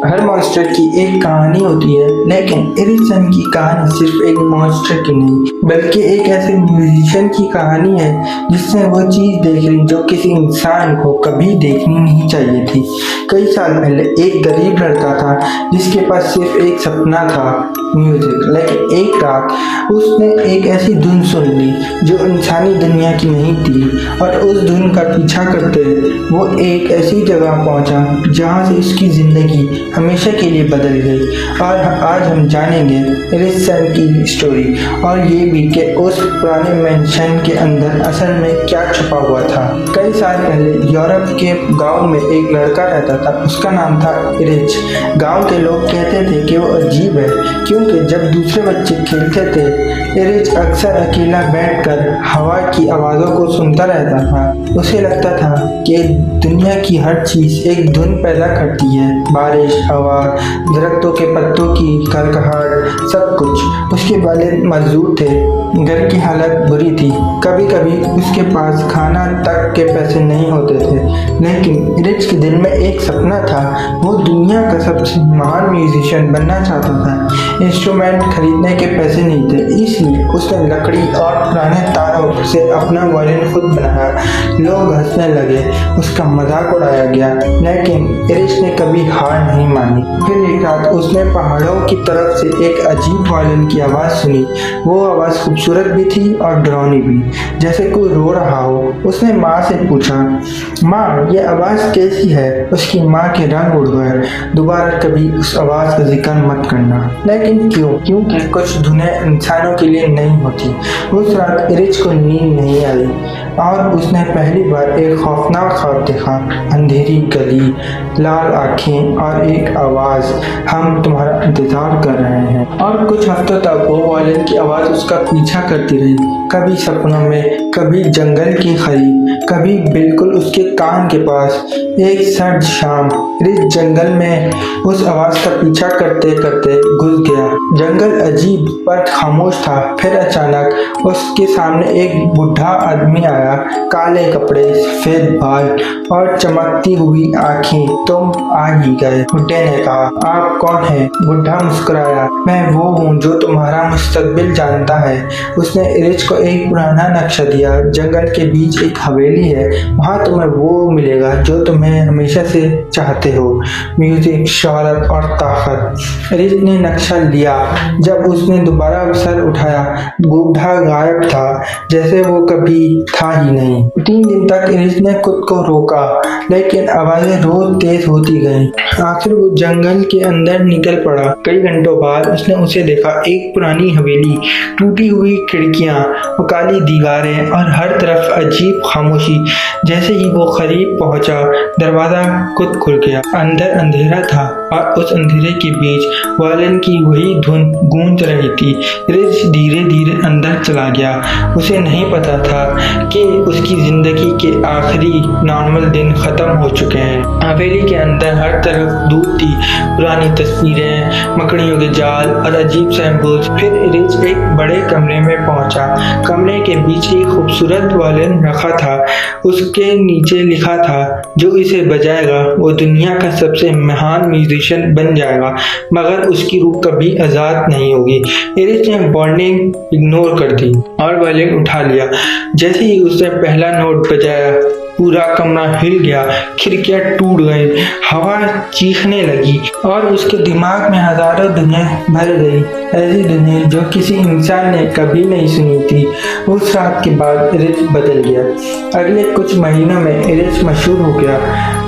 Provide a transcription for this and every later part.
हर monster की एक कहानी होती है, लेकिन एरिक्सन की कहानी सिर्फ एक मॉन्स्टर की नहीं बल्कि एक ऐसे म्यूजिशियन की कहानी है जिसने वो चीज देख ली जो किसी इंसान को कभी देखनी नहीं चाहिए थी। कई साल पहले एक गरीब लड़का था जिसके पास सिर्फ एक सपना था, म्यूजिक। लेकिन एक रात उसने एक ऐसी धुन सुन ली जो इंसानी दुनिया की नहीं थी, और उस धुन का पीछा करते वो एक ऐसी जगह पहुंचा जहां से उसकी जिंदगी हमेशा के लिए बदल गई। और आज हम जानेंगे एरिक्सन की स्टोरी, और ये भी कि उस पुराने मेंशन के अंदर असल में क्या छुपा हुआ था। कई साल पहले यूरोप के गांव में एक लड़का रहता था, उसका नाम था एरिच। गांव के लोग कहते थे कि वो अजीब है क्योंकि जब दूसरे बच्चे खेलते थे एरिच अक्सर अकेला बैठकर हवा की आवाज़ों को सुनता रहता था। उसे लगता था कि दुनिया की हर चीज़ एक धुन पैदा करती है, बारिश, हवा, दरख्तों के पत्तों की खड़खड़ाहट, सब कुछ। उसके वालिद मजदूर थे, घर की हालत बुरी थी, कभी कभी उसके पास खाना तक के पैसे नहीं होते थे। लेकिन एरिच के दिल में एक सपना था, वो दुनिया का सबसे महान म्यूजिशियन बनना चाहता था। इंस्ट्रूमेंट खरीदने के पैसे नहीं थे, इसलिए उसने लकड़ी और पुराने तारों से अपना वायलिन खुद बनाया। लोग हंसने लगे, उसका मजाक उड़ाया गया, लेकिन एरिच ने कभी हार नहीं मानी। फिर एक रात उसने पहाड़ों की तरफ से एक अजीब वायलिन की आवाज़ सुनी। वो आवाज़ खूबसूरत भी थी और डरावनी भी, जैसे कोई रो रहा हो। उसने माँ से पूछा, माँ ये आवाज़ कैसी है? उसकी माँ के रंग उड़ गए। दोबारा कभी उस आवाज़ का जिक्र मत करना। लेकिन क्यों? क्योंकि कुछ धुनें इंसानों के लिए नहीं होती। उस रात एरिच को नींद नहीं आई और उसने पहली बार एक खौफनाक ख्वाब देखा। अंधेरी गली, लाल आंखें और एक आवाज़, हम तुम्हारा इंतजार कर रहे हैं। और कुछ हफ्तों तक वो वायलिन की आवाज़ उसका पीछा करती रही, कभी सपनों में, कभी जंगल के करीब, कभी बिल्कुल उसके कान के पास। एक सर्द शाम एरिच जंगल में उस आवाज़ का पीछा करते करते घुस गया। जंगल अजीब पर खामोश था। फिर अचानक उसके सामने एक बुढ़ा आदमी आया, काले कपड़े, सफेद बाल और चमकती हुई आंखें। तुम आ ही गए, बुढ़े ने कहा। आप कौन हैं? बुढ़ा मुस्कुराया। मैं वो हूँ जो तुम्हारा मुस्तकबिल जानता है। उसने एरिच को एक पुराना नक्शा दिया। जंगल के बीच एक हवेली है, वहाँ तुम्हें वो मिलेगा जो तुम्हें हमेशा से चाहते हो, म्यूजिक, शोहरत और ताकत। एरिच ने नक्शा लिया। जब उसने दोबारा सर उठाया, बूढ़ा गायब था, जैसे वो कभी था ही नहीं। 3 दिन तक एरिच ने खुद को रोका, लेकिन आवाजें रोज तेज होती गईं। आखिर वो जंगल के अंदर निकल पड़ा। कई घंटों बाद उसने उसे देखा, एक पुरानी हवेली, टूटी हुई खिड़कियां, काली दीवारें और हर तरफ अजीब खामोशी। जैसे ही वो करीब पहुंचा, दरवाजा खुद खुल गया। अंदर अंधेरा था और उस अंधेरे के बीच वायलिन की वही धुन गूंज रही थी। एरिच धीरे धीरे अंदर चला गया। उसे नहीं पता था कि उसकी जिंदगी के आखिरी नॉर्मल दिन खत्म हो चुके हैं। हवेली के अंदर हर तरफ धूप थी, पुरानी तस्वीरें, मकड़ियों के जाल और अजीब सैंपल्स। फिर एरिच एक बड़े कमरे में पहुंचा। कमरे के बीच एक खूबसूरत वायलिन रखा था। उसके नीचे लिखा था, जो इसे बजाएगा वो दुनिया का सबसे महान म्यूजिशियन बन जाएगा, मगर उसकी रूह कभी आजाद नहीं होगी। एरिच ने वार्निंग इग्नोर कर दी और वायलिन उठा लिया। जैसे ही उसने पहला नोट बजाया, पूरा कमरा हिल गया, खिड़कियां टूट गई, हवा चीखने लगी और उसके दिमाग में हजारों धुनें भर गई, ऐसी धुनें जो किसी इंसान ने कभी नहीं सुनी थी। उस रात के बाद एरिच बदल गया। अगले कुछ महीनों में एरिच मशहूर हो गया।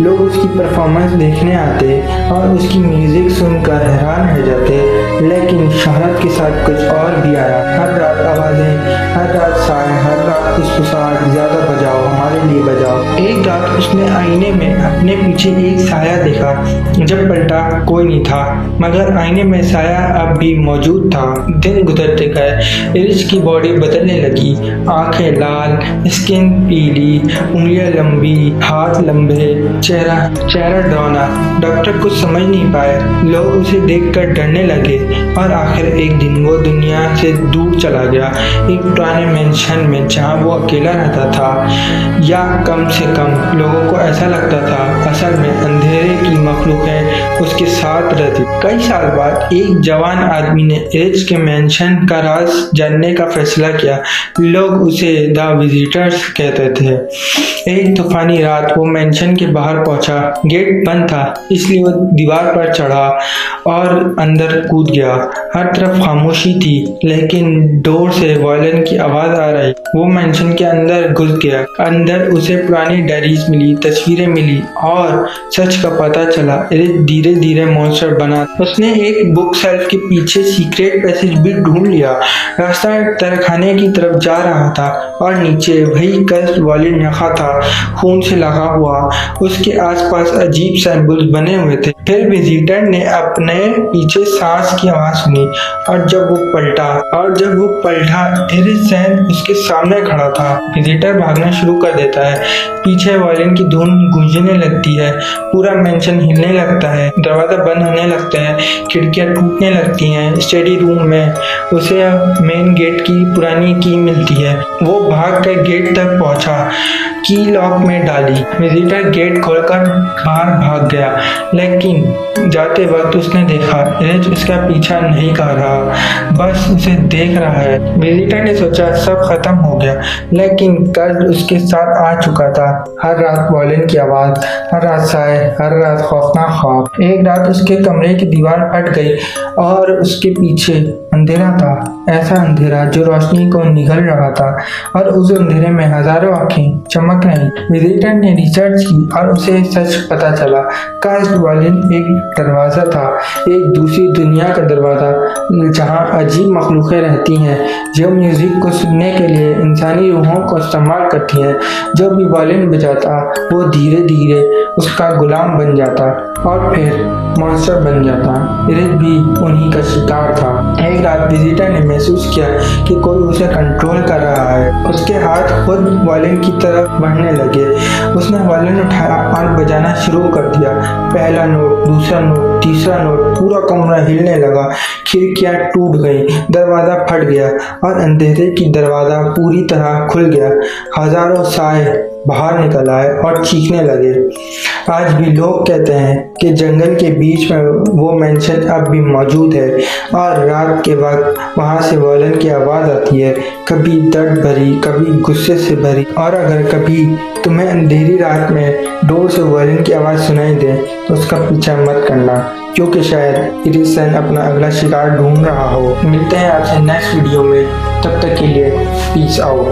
लोग उसकी परफॉर्मेंस देखने आते और उसकी म्यूजिक सुनकर हैरान रह जाते। लेकिन शोहरत के साथ कुछ और भी आया। हर रात आवाजें, हर रात साए, हर रात फुसफुसाहट, ज्यादा बजाओ, हमारे लिए बजाओ। एक रात उसने आईने में अपने पीछे एक साया देखा। जब पलटा, कोई नहीं था, मगर आईने में साया अब भी मौजूद था। दिन गुजरते गए, एरिच की बॉडी बदलने लगी। आंखें लाल, स्किन पीली, उंगलियां लंबी, हाथ लंबे, चेहरा डरावना। डॉक्टर कुछ समझ नहीं पाए। लोग उसे देखकर डरने लगे और आखिर एक दिन वो दुनिया से दूर चला गया, एक पुराने मेंशन में जहाँ वो अकेला रहता था, या कम से कम लोगों को ऐसा लगता था असल में अंधेरे की मखलूकें उसके साथ रहती। कई साल बाद एक जवान आदमी ने एज के मेंशन का राज जानने का फैसला किया। लोग उसे द विजिटर्स कहते थे। एक तूफानी रात वो मेंशन के बाहर पहुंचा। गेट बंद था इसलिए वो दीवार पर चढ़ा और अंदर कूद गया। हर तरफ खामोशी थी लेकिन डोर से वायलिन की आवाज आ रही। वो मेंशन के अंदर घुस गया। अंदर उसे पुरानी डायरीज मिली, तस्वीरें मिली और सच का पता चला। धीरे धीरे मॉन्स्टर बना। उसने एक बुक शेल्फ के पीछे सीक्रेट पैसेज भी ढूंढ लिया। रास्ता तरखाने की तरफ जा रहा था और नीचे वही कस्ट वायलिन रखा था, खून से लगा हुआ। उसके आसपास अजीब सिंबल्स बने हुए थे। फिर विजिटर ने अपने पीछे सांस की आवाज सुनी और जब वो पलटा एरिसन उसके सामने खड़ा था। विजिटर भागना शुरू कर देता है। पीछे वायलिन की धुन गूंजने लगती है। पूरा मेंशन हिलने लगता है। दरवाजा बंद होने लगता है। खिड़कियां टूटने लगती हैं। स्टडी रूम में उसे मेन गेट की पुरानी की मिलती है। वो भाग कर गेट तक पहुंचा, की लॉक में डाली। विजिटर गेट खोलकर बाहर भाग गया लेकिन जाते वक्त उसने देखा एज उसका पीछा नहीं कर रहा, बस उसे देख रहा है। विजिटर ने सोचा सब खत्म हो गया लेकिन कर्ज उसके साथ आ चुका था। हर रात वायलिन की आवाज, हर रात साए, हर रात खौफनाक ख्वाब। एक रात उसके कमरे की दीवार फट गई और उसके पीछे अंधेरा था। ऐसा अंधेरा जो रोशनी को निगल रहा था और उस अंधेरे में हजारों आंखें चमक रही। विजिटर ने रिसर्च की और उसे सच पता चला। कास्ट वायलिन एक दरवाजा था, एक दूसरी दुनिया का दरवाजा जहां अजीब मखलूकें रहती हैं जो म्यूजिक को सुनने के लिए इंसानी रूहों को इस्तेमाल करती हैं। जो भी वायलिन बजाता वो धीरे धीरे उसका गुलाम बन जाता और फिर मॉन्स्टर बन जाता। एरिस भी उन्हीं का शिकार था। एक रात विजिटर ने महसूस किया कि कोई उसे कंट्रोल कर रहा है। उसके हाथ खुद वायलिन की तरफ बढ़ने लगे। उसने वायलिन उठाया और बजाना शुरू कर दिया। पहला नोट, दूसरा नोट, तीसरा नोट। पूरा कमरा हिलने लगा। खिड़कियां टूट गईं, दरवाजा फट गया और अंधेरे की दरवाजा पूरी तरह खुल गया। हजारों साए बाहर निकल आए और चीखने लगे। आज भी लोग कहते हैं कि जंगल के बीच में वो मेंशन अब भी मौजूद है और रात के वक्त वहां से वायलिन की आवाज आती है, कभी दर्द भरी, कभी गुस्से से भरी। और अगर कभी तुम्हें अंधेरी रात में डोर से वायलिन की आवाज सुनाई दे तो उसका पीछा मत करना, क्योंकि शायद एरिसन अपना अगला शिकार ढूंढ रहा हो। मिलते हैं आपसे नेक्स्ट वीडियो में, तब तक के लिए पीस आउट।